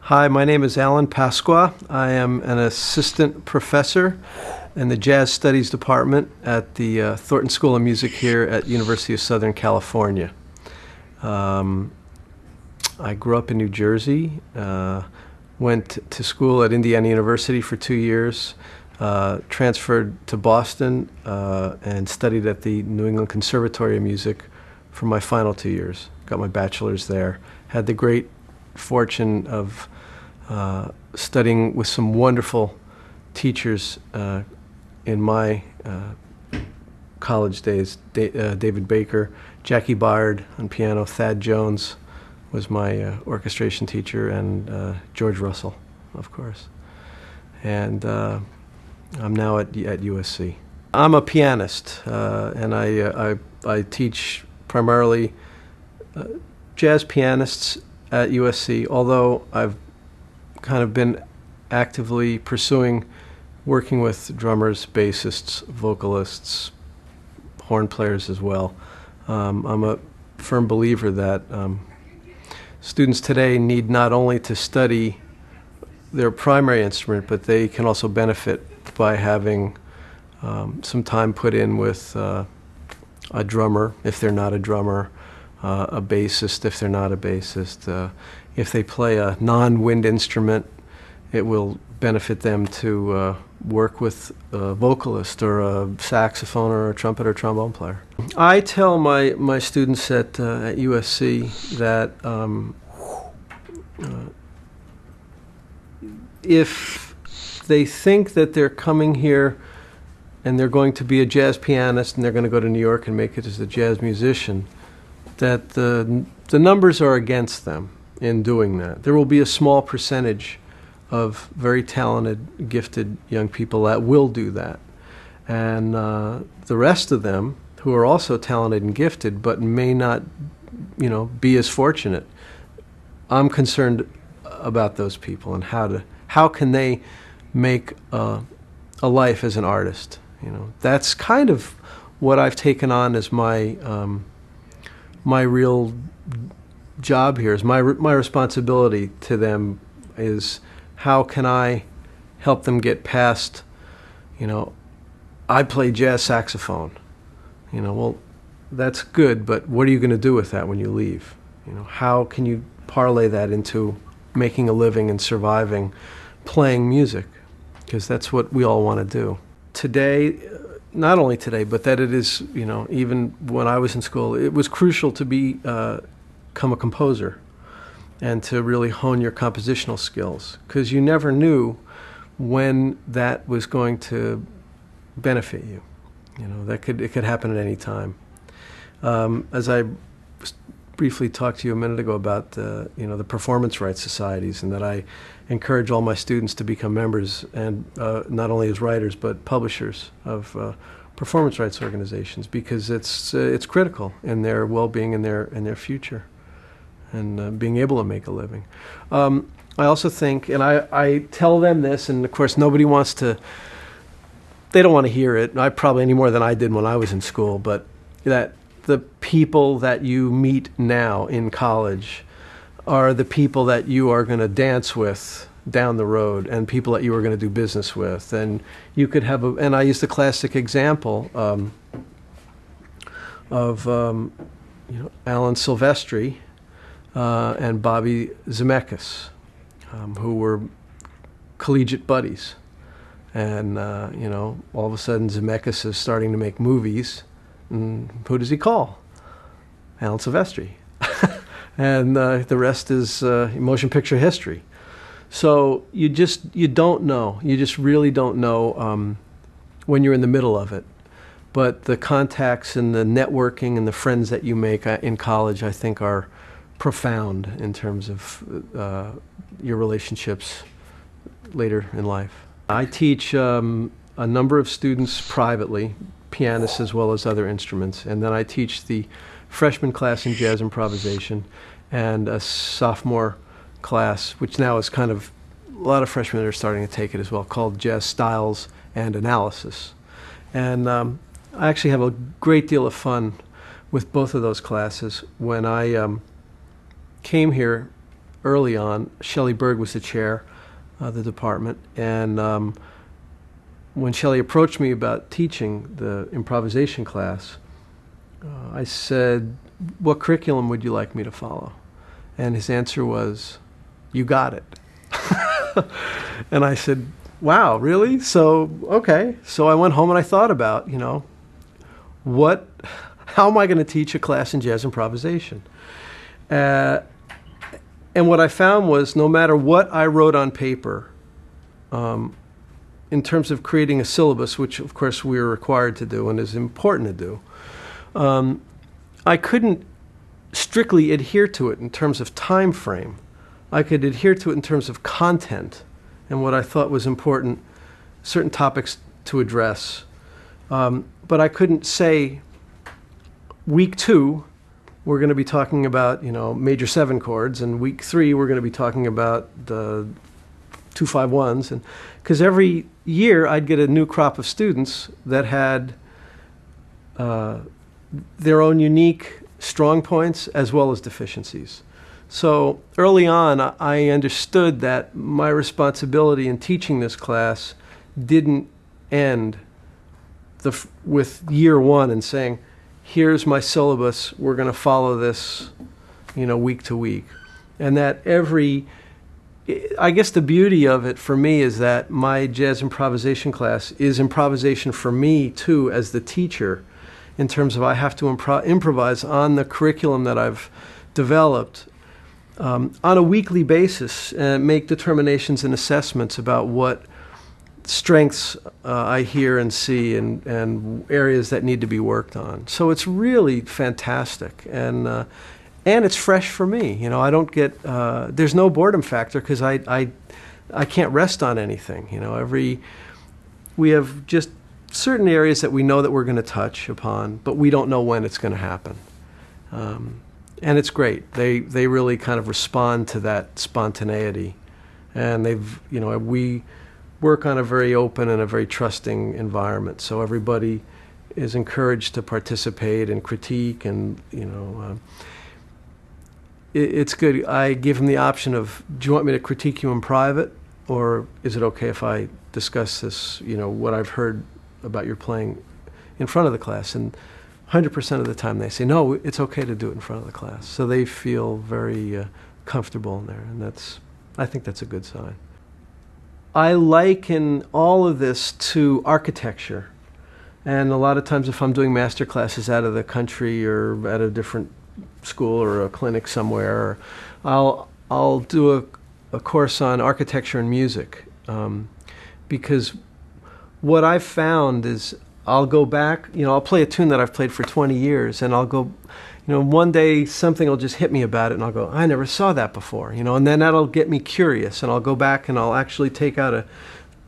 Hi, my name is Alan Pasqua. I am an assistant professor in the Jazz Studies Department at the Thornton School of Music here at University of Southern California. I grew up in New Jersey, went to school at Indiana University for 2 years, transferred to Boston, and studied at the New England Conservatory of Music for my final 2 years. Got my bachelor's there. Had the great fortune of studying with some wonderful teachers in my college days. David Baker, Jackie Byard on piano, Thad Jones was my orchestration teacher, and George Russell, of course. And I'm now at USC. I'm a pianist, and I teach primarily jazz pianists at USC, although I've kind of been actively pursuing working with drummers, bassists, vocalists, horn players as well. I'm a firm believer that students today need not only to study their primary instrument, but they can also benefit by having some time put in with a drummer, if they're not a drummer, a bassist if they're not a bassist. If they play a non-wind instrument, it will benefit them to work with a vocalist or a saxophone or a trumpet or trombone player. I tell my students at USC that if they think that they're coming here and they're going to be a jazz pianist and they're going to go to New York and make it as a jazz musician, that the numbers are against them in doing that. There will be a small percentage of very talented, gifted young people that will do that. And the rest of them, who are also talented and gifted but may not, be as fortunate, I'm concerned about those people and how can they make a life as an artist. That's kind of what I've taken on as my real job here. Is my responsibility to them is how can I help them get past, I play jazz saxophone. Well, that's good, but what are you going to do with that when you leave? How can you parlay that into making a living and surviving playing music? Because that's what we all want to do. Today, not only today, but that it is, even when I was in school, it was crucial to become a composer and to really hone your compositional skills, because you never knew when that was going to benefit you. It could happen at any time. As I briefly talked to you a minute ago about the performance rights societies, and that I encourage all my students to become members, and not only as writers but publishers of performance rights organizations, because it's critical in their well-being and their future, and being able to make a living. I also think, and I tell them this, and of course nobody wants to. They don't want to hear it. I probably any more than I did when I was in school, but that the people that you meet now in college are the people that you are going to dance with down the road, and people that you are going to do business with. And you could have and I use the classic example of Alan Silvestri and Bobby Zemeckis, who were collegiate buddies. And, all of a sudden Zemeckis is starting to make movies. And who does he call? Alan Silvestri. And the rest is motion picture history. So you don't know. You just really don't know when you're in the middle of it. But the contacts and the networking and the friends that you make in college, I think, are profound in terms of your relationships later in life. I teach a number of students privately, pianists as well as other instruments, and then I teach the freshman class in jazz improvisation and a sophomore class, which now is kind of, a lot of freshmen are starting to take it as well, called Jazz Styles and Analysis. And I actually have a great deal of fun with both of those classes. When I came here early on. Shelley Berg was the chair of the department, and when Shelley approached me about teaching the improvisation class, I said, "What curriculum would you like me to follow?" And his answer was, "You got it." And I said, "Wow, really? So, okay." So I went home and I thought about, how am I going to teach a class in jazz improvisation? And what I found was no matter what I wrote on paper, in terms of creating a syllabus, which of course we are required to do and is important to do, I couldn't strictly adhere to it in terms of time frame. I could adhere to it in terms of content and what I thought was important, certain topics to address. But I couldn't say, week 2, we're going to be talking about, major 7 chords, and week 3, we're going to be talking about the 2-5-1s. And because every year I'd get a new crop of students that had their own unique strong points as well as deficiencies. So early on, I understood that my responsibility in teaching this class didn't end with year 1 and saying, here's my syllabus, we're going to follow this, week to week. And that I guess the beauty of it for me is that my jazz improvisation class is improvisation for me too as the teacher, in terms of I have to improvise on the curriculum that I've developed on a weekly basis and make determinations and assessments about what strengths I hear and see and areas that need to be worked on. So it's really fantastic, and it's fresh for me. I don't get there's no boredom factor because I can't rest on anything. We have just certain areas that we know that we're going to touch upon, but we don't know when it's going to happen. And it's great. They really kind of respond to that spontaneity, and we work on a very open and a very trusting environment. So everybody is encouraged to participate and critique, and it's good. I give them the option of, do you want me to critique you in private, or is it okay if I discuss this, what I've heard about your playing in front of the class? And 100% of the time they say, no, it's okay to do it in front of the class. So they feel very comfortable in there, and I think that's a good sign. I liken all of this to architecture. And a lot of times if I'm doing master classes out of the country or at a different school or a clinic somewhere, I'll do a course on architecture and music. Because what I've found is I'll go back, I'll play a tune that I've played for 20 years, and I'll go, one day something will just hit me about it, and I'll go, I never saw that before, and then that'll get me curious, and I'll go back and I'll actually take out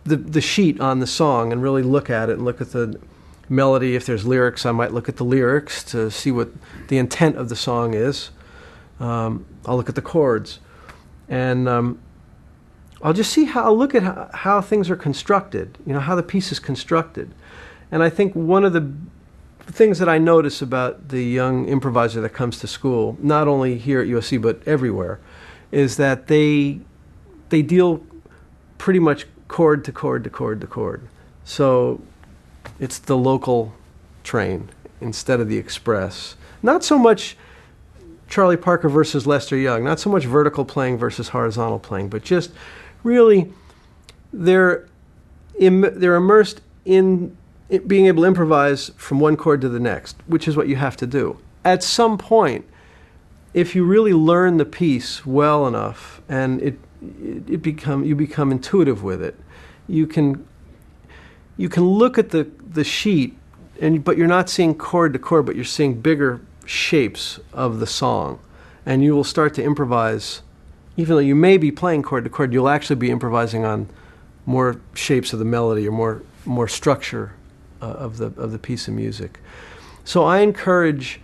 the sheet on the song and really look at it and look at the melody. If there's lyrics, I might look at the lyrics to see what the intent of the song is. I'll look at the chords, and I'll just see I'll look at how things are constructed, how the piece is constructed. And I think one of the things that I notice about the young improviser that comes to school, not only here at USC but everywhere, is that they deal pretty much chord to chord to chord to chord. So it's the local train instead of the express. Not so much Charlie Parker versus Lester Young, not so much vertical playing versus horizontal playing, but just really they're immersed in being able to improvise from one chord to the next, which is what you have to do. At some point, if you really learn the piece well enough and you become intuitive with it, you can look at the sheet, but you're not seeing chord to chord, but you're seeing bigger shapes of the song, and you will start to improvise. Even though you may be playing chord to chord, you'll actually be improvising on more shapes of the melody or more structure of the piece of music. So I encourage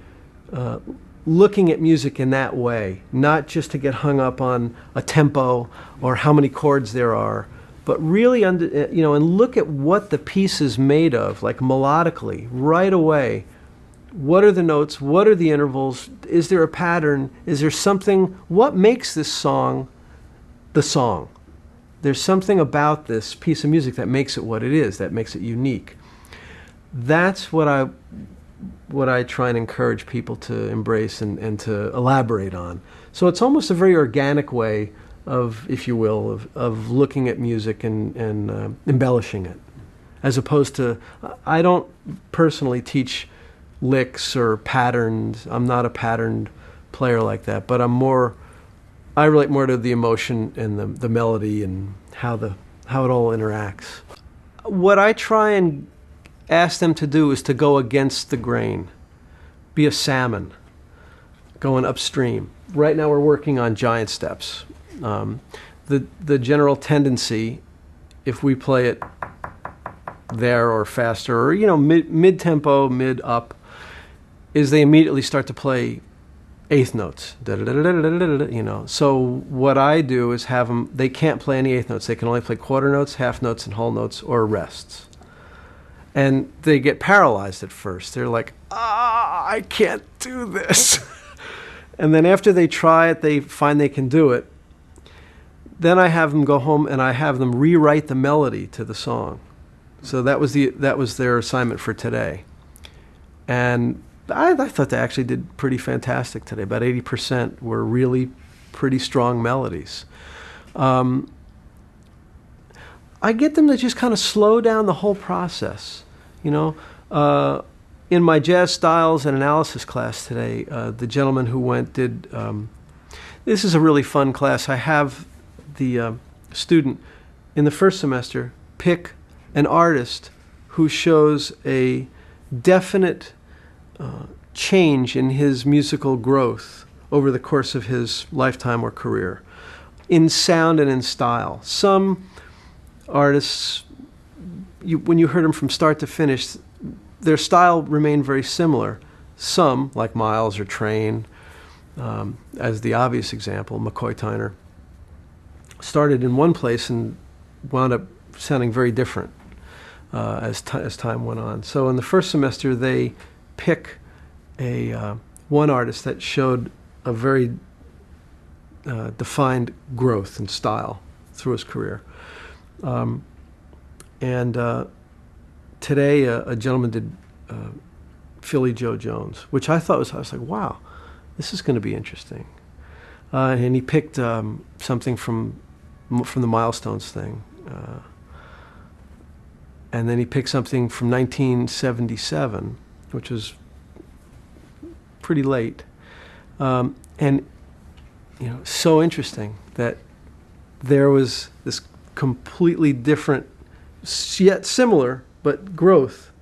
looking at music in that way, not just to get hung up on a tempo or how many chords there are, but really and look at what the piece is made of, like melodically, right away. What are the notes? What are the intervals? Is there a pattern? Is there something? What makes this song the song? There's something about this piece of music that makes it what it is, that makes it unique. That's what I try and encourage people to embrace and to elaborate on. So it's almost a very organic way of, if you will, of looking at music and embellishing it. As opposed to, I don't personally teach licks or patterns. I'm not a patterned player like that, but I relate more to the emotion and the melody and how it all interacts. What I try and ask them to do is to go against the grain, be a salmon, going upstream. Right now we're working on giant steps. The general tendency, if we play it there or faster, or mid-tempo, mid-up, is they immediately start to play eighth notes. So what I do is have them, they can't play any eighth notes. They can only play quarter notes, half notes, and whole notes, or rests. And they get paralyzed at first. They're like, I can't do this. And then after they try it, they find they can do it. Then I have them go home and I have them rewrite the melody to the song. So that was their assignment for today. And I thought they actually did pretty fantastic today. About 80% were really pretty strong melodies. I get them to just kind of slow down the whole process. In my jazz styles and analysis class today, the gentleman who did this is a really fun class. I have the student in the first semester pick an artist who shows a definite change in his musical growth over the course of his lifetime or career, in sound and in style. Some artists, when you heard them from start to finish, their style remained very similar. Some, like Miles or Train, as the obvious example, McCoy Tyner, started in one place and wound up sounding very different as time went on. So in the first semester, they pick one artist that showed a very defined growth in style through his career. Today a gentleman did Philly Joe Jones, which I was like, wow, this is going to be interesting. And he picked something from the Milestones thing. And then he picked something from 1977, which was pretty late. And so interesting that there was this completely different, yet similar, but growth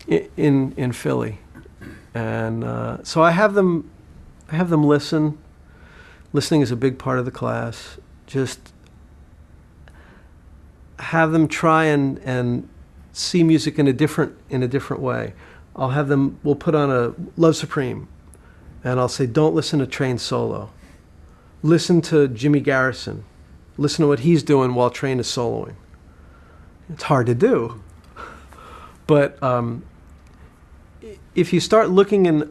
in Philly. And so I have them listen. Listening is a big part of the class. Just have them try and see music in a different way. We'll put on a Love Supreme, and I'll say, don't listen to Train solo. Listen to Jimmy Garrison. Listen to what he's doing while Train is soloing. It's hard to do. But if you start looking in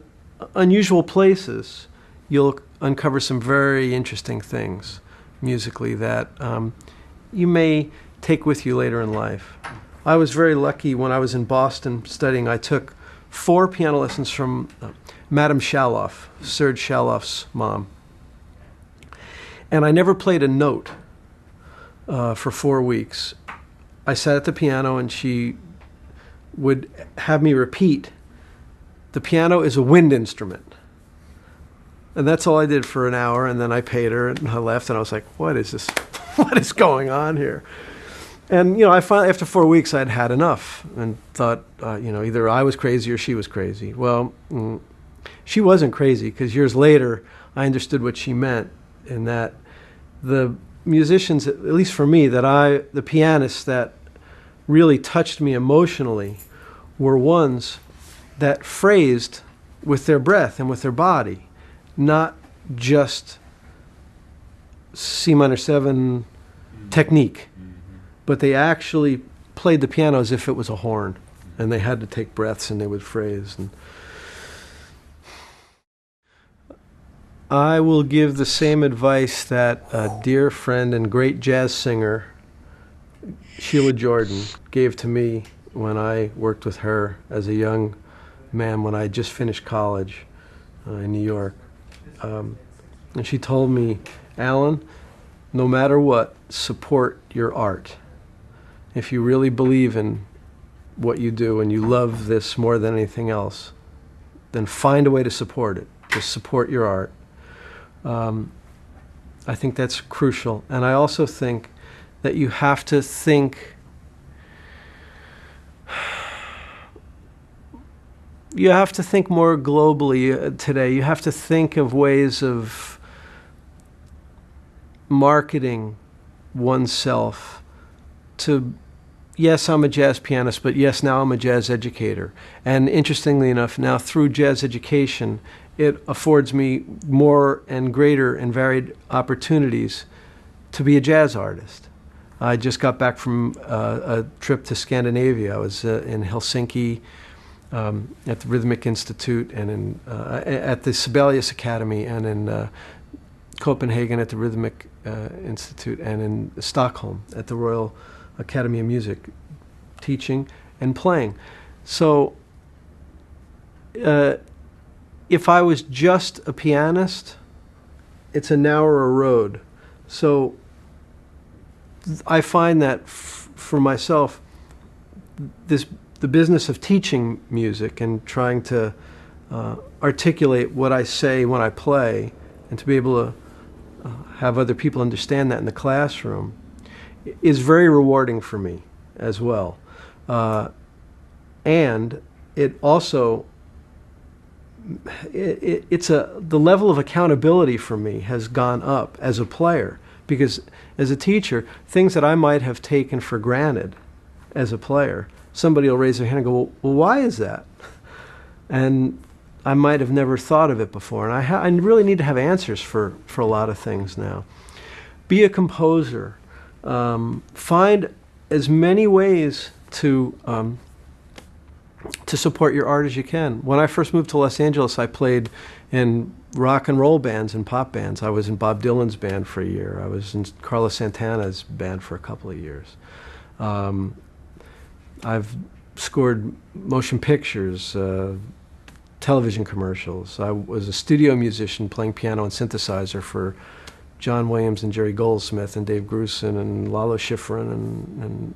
unusual places, you'll uncover some very interesting things musically that you may take with you later in life. I was very lucky when I was in Boston studying. I took 4 piano lessons from Madame Shaloff, Serge Shaloff's mom. And I never played a note for 4 weeks. I sat at the piano and she would have me repeat, the piano is a wind instrument. And that's all I did for an hour, and then I paid her and I left and I was like, what is this? What is going on here? And, I finally, after 4 weeks, I'd had enough and thought, either I was crazy or she was crazy. Well, she wasn't crazy, because years later, I understood what she meant, in that the musicians, at least for me, the pianists that really touched me emotionally were ones that phrased with their breath and with their body, not just C minor 7 technique, but they actually played the piano as if it was a horn. and they had to take breaths, and they would phrase. And I will give the same advice that a dear friend and great jazz singer, Sheila Jordan, gave to me when I worked with her as a young man when I just finished college in New York. And she told me, Alan, no matter what, support your art. If you really believe in what you do and you love this more than anything else, then find a way to support it. Just support your art. I think that's crucial. And I also think that you have to think, more globally today. You have to think of ways of marketing oneself to, yes, I'm a jazz pianist, but yes, now I'm a jazz educator. And interestingly enough, now through jazz education, it affords me more and greater and varied opportunities to be a jazz artist. I just got back from a trip to Scandinavia. I was in Helsinki at the Rhythmic Institute, and at the Sibelius Academy, and in Copenhagen at the Rhythmic Institute, and in Stockholm at the Royal Academy of Music, teaching and playing. So if I was just a pianist, it's a narrower road. So I find that for myself, the business of teaching music and trying to articulate what I say when I play, and to be able to have other people understand that in the classroom, is very rewarding for me as well. And it also, the level of accountability for me has gone up as a player, because as a teacher, things that I might have taken for granted as a player, somebody will raise their hand and go, well, why is that? And I might have never thought of it before. And I really need to have answers for a lot of things now. Be a composer. Find as many ways to support your art as you can. When I first moved to Los Angeles, I played in rock and roll bands and pop bands. I was in Bob Dylan's band for a year. I was in Carlos Santana's band for a couple of years. I've scored motion pictures, television commercials. I was a studio musician playing piano and synthesizer for John Williams and Jerry Goldsmith and Dave Grusin and Lalo Schifrin, and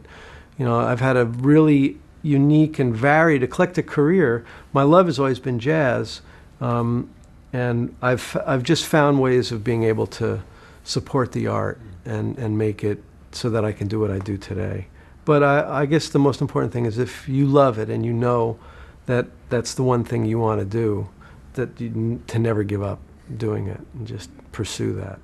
you know, I've had a really unique and varied, eclectic career. My love has always been jazz, and I've just found ways of being able to support the art and make it so that I can do what I do today. But I guess the most important thing is if you love it and you know that that's the one thing you want to do, to never give up doing it and just pursue that.